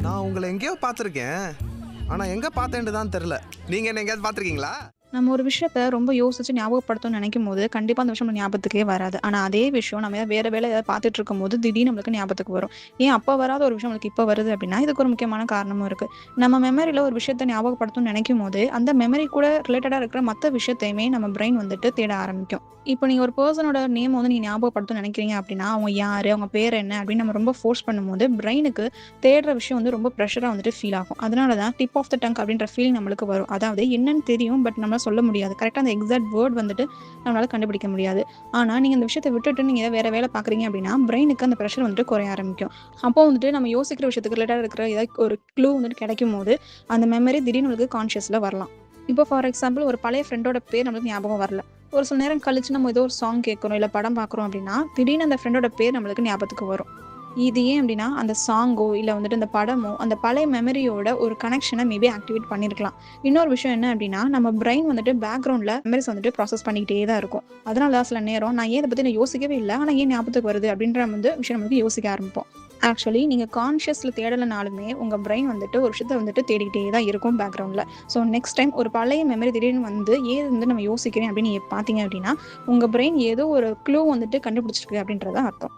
நான் உங்களை எங்கேயோ பார்த்துருக்கேன். ஆனா எங்க பார்த்தேன்னு தான் தெரியல. நீங்க என்ன எங்கேயாவது பார்த்துருக்கீங்களா? நம்ம ஒரு விஷயத்த ரொம்ப யோசிச்சு ஞாபகப்படுத்தணும்னு நினைக்கும்போது, கண்டிப்பா அந்த விஷயம் நம்ம ஞாபகத்துக்கே வராது. ஆனா அதே விஷயம் நம்ம வேற வேலை ஏதாவது பார்த்துட்டு இருக்கும்போது, திடீர்னு நம்மளுக்கு ஞாபகத்துக்கு வரும். ஏன் அப்ப வராத ஒரு விஷயம் நம்மளுக்கு இப்ப வருது அப்படின்னா, இதுக்கு ஒரு முக்கியமான காரணமும் இருக்கு. நம்ம மெமரியில ஒரு விஷயத்த ஞாபகப்படுத்தணும்னு நினைக்கும்போது, அந்த மெமரி கூட ரிலேட்டடா இருக்கிற மத்த விஷயத்தையுமே நம்ம பிரெயின் வந்துட்டு தேட ஆரம்பிக்கும். இப்போ நீங்க ஒரு பெர்சனோட நேம் வந்து நீங்க ஞாபகப்படுத்தணும்னு நினைக்கிறீங்க அப்படின்னா, அவங்க யாரு? அவங்க பேர் என்ன? அப்படின்னு நம்ம ரொம்ப ஃபோர்ஸ் பண்ணும்போது, பிரெயினுக்கு தேடுற விஷயம் வந்து ரொம்ப ப்ரெஷரா வந்துட்டு ஃபீல் ஆகும். அதனால தான் டிப் ஆஃப் த டங்க் அப்படின்ற ஃபீலிங் நம்மளுக்கு வரும். அதாவது என்னன்னு தெரியும். பட் நம்மளால சொல்ல முடியாது. கரெக்ட்டா அந்த எக்ஸாக்ட் வேர்ட் வந்துட்டு நம்மளால கண்டுபிடிக்க முடியாது. ஆனா, நீங்க அந்த விஷயத்த விட்டுட்டு நீங்க ஏதாவது வேற வேலை பார்க்குறீங்க அப்படின்னா, பிரெயினுக்கு அந்த ப்ரெஷர் வந்துட்டு குறைய ஆரம்பிக்கும். அப்போ வந்துட்டு நம்ம யோசிக்கிற விஷயத்துக்கு ரிலேட்டடா இருக்கிற ஏதாவது ஒரு க்ளூ வந்துட்டு கிடைக்கும்போது, அந்த மெமரி திடீர்னு நம்மளுக்கு கான்ஷியஸ்ல வரலாம். இப்போ ஃபார் எக்ஸாம்பிள் ஒரு பழைய ஃப்ரெண்டோட பேர் நம்மளுக்கு ஞாபகம் வரல. ஒரு சில நேரம் கழிச்சு நம்ம ஏதோ ஒரு சாங் கேட்குறோம், இல்ல படம் பார்க்குறோம் அப்படின்னா, திடீர்னு அந்த ஃப்ரெண்டோட பேர் நம்மளுக்கு ஞாபகத்துக்கு வரும். இது ஏன் அப்படின்னா, அந்த சாங்கோ, இல்ல வந்துட்டு அந்த படமோ, அந்த பழைய மெமரியோட ஒரு கனெக்ஷன மேபி ஆக்டிவேட் பண்ணியிருக்கலாம். இன்னொரு விஷயம் என்ன அப்படின்னா, நம்ம பிரெயின் வந்துட்டு பேக்கிரவுண்ட்ல மெமரீஸ் வந்துட்டு ப்ராசஸ் பண்ணிக்கிட்டே தான் இருக்கும். அதனால தான் சில நேரம் நான் ஏன் இத பத்தி நான் யோசிக்கவே இல்ல. ஆனா ஏன் ஞாபகத்துக்கு வருது அப்படின்ற வந்து விஷயம் நம்மளுக்கு யோசிக்க ஆரம்பிப்போம். ஆக்சுவலி நீங்க கான்ஷியஸ்ல தேடலனாலுமே, உங்க பிரெயின் வந்துட்டு ஒரு விஷயத்த வந்துட்டு தேடிக்கிட்டே தான் இருக்கும் பேக்கிரவுண்ட்ல. ஸோ நெக்ஸ்ட் டைம் ஒரு பழைய மெமரி திடீர்னு வந்து ஏன் வந்து நம்ம யோசிக்கிறேன் அப்படின்னு நீங்க பார்த்தீங்க அப்படின்னா, உங்க பிரெயின் ஏதோ ஒரு க்ளூ வந்துட்டு கண்டுபிடிச்சிருக்கு அப்படின்றது தான் அர்த்தம்.